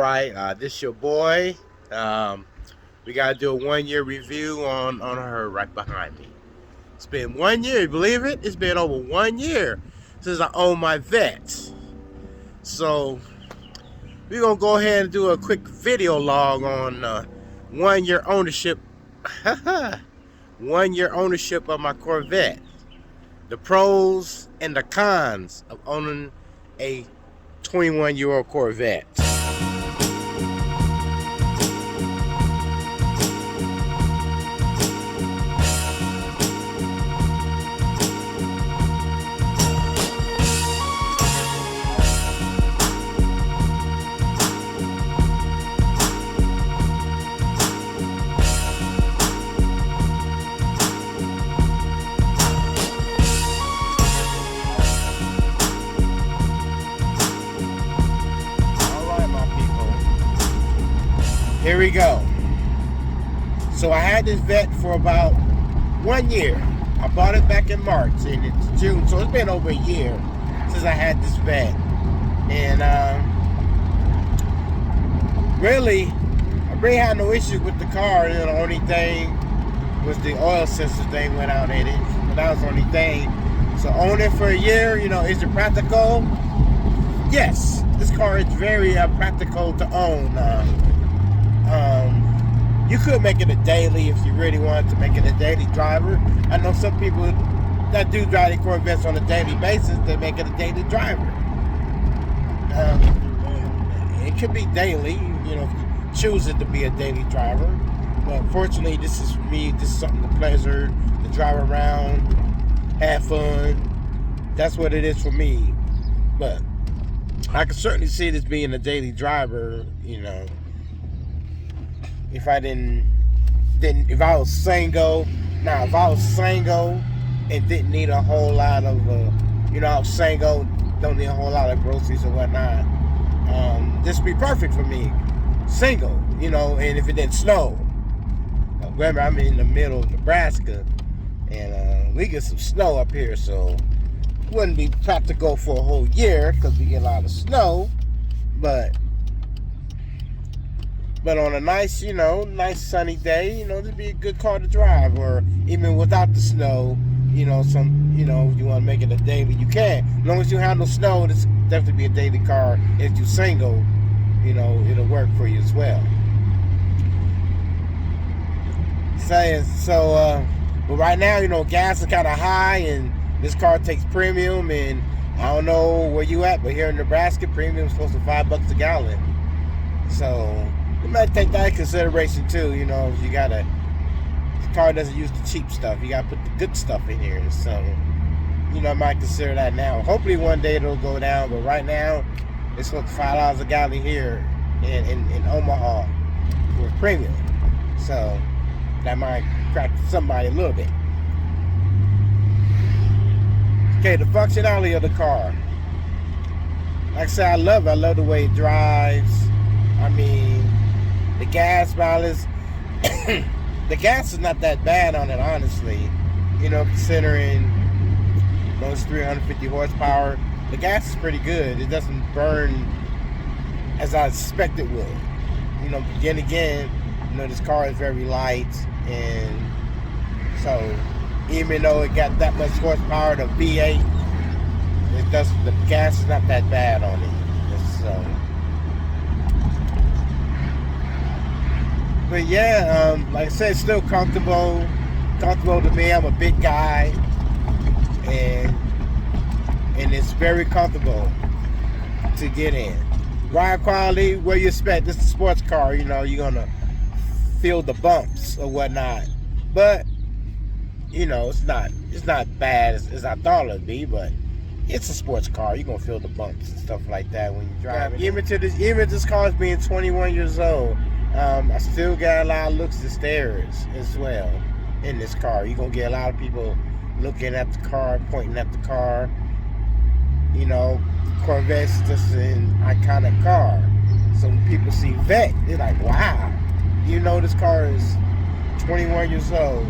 right, this your boy. Um, we gotta do a 1 year review on her right behind me. It's been 1 year, you believe it? It's been over 1 year since I owned my vet. So we're gonna go ahead and do a quick video log on 1 year ownership. 1 year ownership of my Corvette. The pros and the cons of owning a 21-year-old Corvette. Here we go. So I had this vet for about 1 year. I bought it back in March and it's June, so it's been over a year since I had this vet. And I really had no issues with the car. The only thing was the oil sensor thing went out in it, but that was the only thing. So own it for a year, is it practical? Yes, this car is very practical to own. You could make it a daily if you really wanted to make it a daily driver. I know some people that do drive the Corvettes on a daily basis, they make it a daily driver. It could be daily, if you choose it to be a daily driver. But fortunately, this is for me. This is something to pleasure, to drive around, have fun. That's what it is for me. But I can certainly see this being a daily driver, if I if I was single and didn't need a whole lot of, I was single, don't need a whole lot of groceries or whatnot, this would be perfect for me. Single, and if it didn't snow. Remember, I'm in the middle of Nebraska, and we get some snow up here, so it wouldn't be practical for a whole year because we get a lot of snow, but on a nice, nice sunny day, it'd be a good car to drive. Or even without the snow, if you want to make it a daily, you can. As long as you handle snow, it's definitely be a daily car. If you're single, it'll work for you as well. But right now, gas is kind of high, and this car takes premium, and I don't know where you at, but here in Nebraska, premium is close to $5 a gallon. So you might take that in consideration too. The car doesn't use the cheap stuff. You gotta put the good stuff in here. So, I might consider that now. Hopefully one day it'll go down, but right now it's close to $5 a gallon here in Omaha for premium. So that might crack somebody a little bit. Okay, the functionality of the car. Like I said, I love it. I love the way it drives. I mean, the gas mileage, the gas is not that bad on it, honestly. Considering those 350 horsepower, the gas is pretty good. It doesn't burn as I expect it would. Then again, this car is very light, and so even though it got that much horsepower, the V8, the gas is not that bad on it. But yeah, like I said, it's still comfortable to me. I'm a big guy, and it's very comfortable to get in. Ride quality, where you expect. This is a sports car, you're gonna feel the bumps or whatnot. But it's not bad as I thought it'd be. But it's a sports car. You're gonna feel the bumps and stuff like that when you drive it. Even this car being 21 years old. I still got a lot of looks and stares as well in this car. You're going to get a lot of people looking at the car, pointing at the car. Corvette's just an iconic car. So when people see Vet, they're like, wow. This car is 21 years old.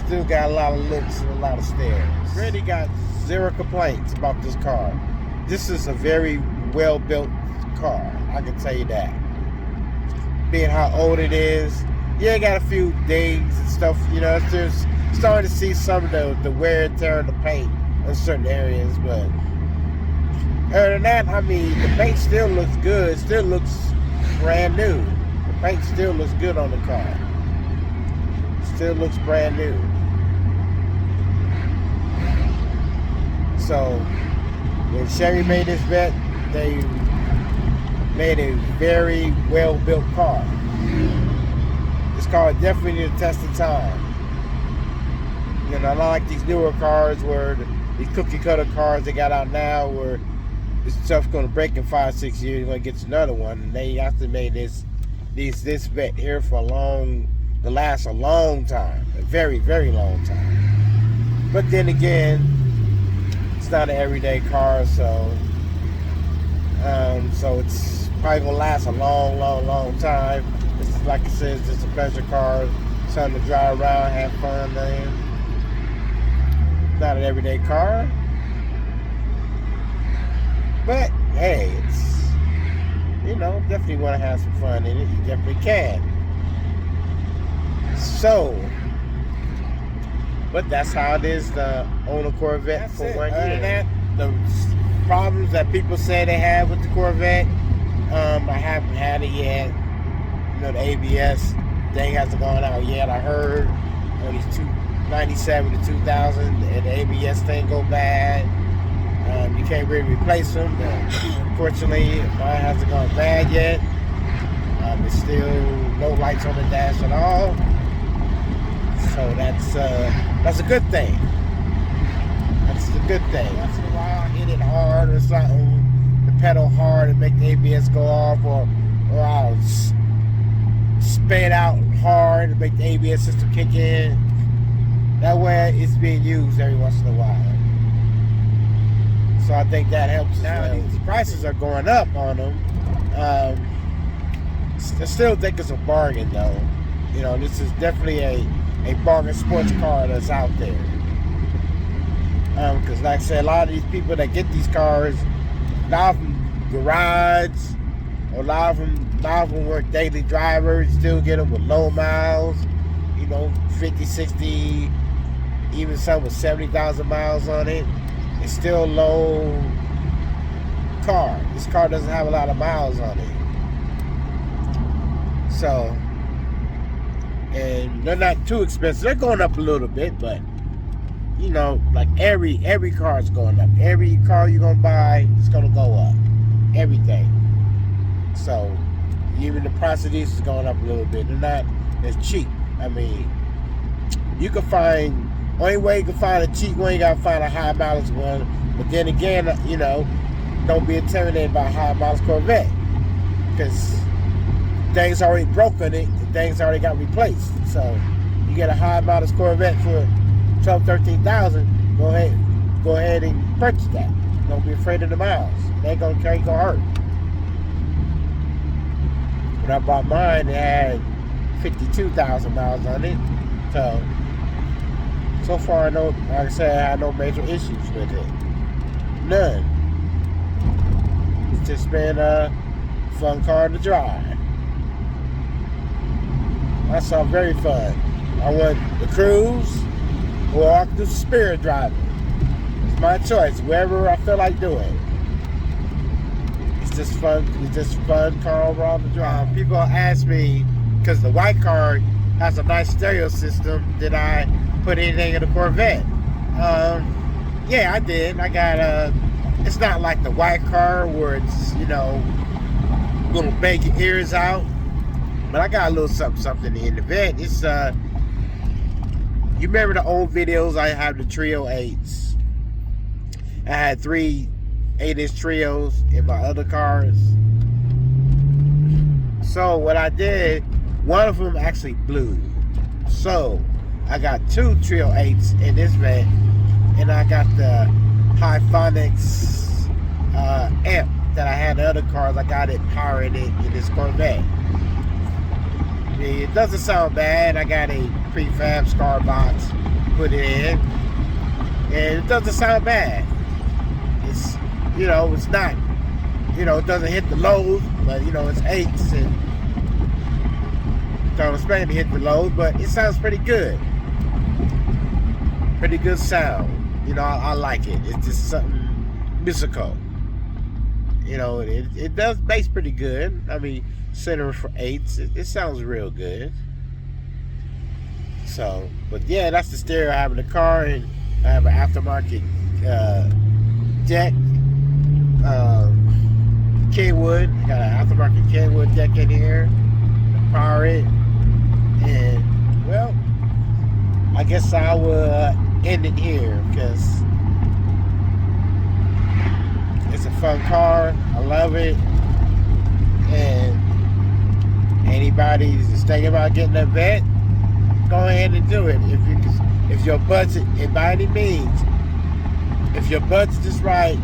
Still got a lot of looks and a lot of stares. Really got zero complaints about this car. This is a very well-built car. I can tell you that. being how old it is. Yeah, it got a few dings and stuff. You know, it's just starting to see some of the wear and tear on the paint in certain areas. But other than that, I mean, the paint still looks good. It still looks brand new. The paint still looks good on the car. Still looks brand new. So when Chevy made this Vette, they made a very well-built car. This car definitely needs to test the time. You know, not like these newer cars where these cookie cutter cars they got out now where this stuff's gonna break in 5-6 years, you're gonna get another one. And they have to make this Vette here for to last a long time. A very, very long time. But then again, it's not an everyday car, so it's probably gonna last a long, long, long time. It's like I said, it's just a pleasure car, something to drive around, have fun in. Not an everyday car, but hey, it's, you know, definitely want to have some fun in it. You definitely can. So, but that's how it is to own a Corvette that's for 1 year. Other than that, the problems that people say they have with the Corvette, I haven't had it yet. You know, the ABS thing hasn't gone out yet. I heard on these 97 to 2000, and the ABS thing go bad. You can't really replace them. Unfortunately, mine hasn't gone bad yet. There's still no lights on the dash at all. So that's a good thing. That's a good thing. Once in a while, I hit it hard or something, the pedal hard and make the ABS go off, or I'll spin out hard and make the ABS system kick in. That way, it's being used every once in a while. So I think that helps. Now these prices are going up on them. I still think it's a bargain, though. You know, this is definitely a bargain sports car that's out there. Because like I said, a lot of these people that get these cars, a lot of them garage, or a lot of them work daily drivers, still get them with low miles, you know, 50, 60, even some with 70,000 miles on it. It's still a low car. This car doesn't have a lot of miles on it. So, and they're not too expensive. They're going up a little bit, but you know, like every car is going up. Every car you're gonna buy is gonna go up. Everything. So even the price of these is going up a little bit. They're not as cheap. I mean, you can find, only way you can find a cheap one, you gotta find a high mileage one. But then again, you know, don't be intimidated by a high mileage Corvette, because things already broke on it, and things already got replaced. So you get a high mileage Corvette for 12,000, 13,000, go ahead and purchase that. Don't be afraid of the miles. They ain't gonna hurt. When I bought mine, it had 52,000 miles on it. So far, like I said, I had no major issues with it. None. It's just been a fun car to drive. That's all very fun. I want the cruise, or I can do spirit driving. It's my choice, wherever I feel like doing. It's just fun. It's just fun car overall to drive. People ask me, because the white car has a nice stereo system, did I put anything in the Corvette? Yeah, I did. I got it's not like the white car where it's, you know, gonna bang your ears out, but I got a little something in the Vette. It's you remember the old videos? I have the Trio 8s. I had 3 8-inch Trios in my other cars. So what I did, one of them actually blew. So I got 2 Trio 8s in this Vette, and I got the Hyphonics amp that I had in other cars. I got it powering it in this Corvette. It doesn't sound bad. I got a prefab scar box, put it in, and it doesn't sound bad. It's, you know, it's not, you know, it doesn't hit the lows, but you know, it's 8s, and Don't expect it to hit the load, but it sounds pretty good. Pretty good sound. You know, I like it. It's just something musical. You know, it does bass pretty good. I mean, center for eights. It sounds real good. So, but yeah, that's the stereo I have in the car, and I have an aftermarket deck, Kenwood. I got an aftermarket Kenwood deck in here, power it, and well, I guess I will end it here because it's a fun car. I love it, and anybody who's thinking about getting a Vette, go ahead and do it. If your budget, and by any means, if your budget is right,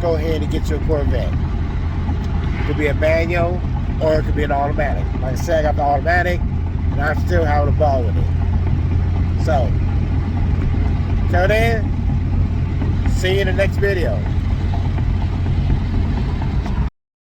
go ahead and get your Corvette. It could be a manual or it could be an automatic. Like I said, I got the automatic and I'm still having a ball with it. So, till then, see you in the next video.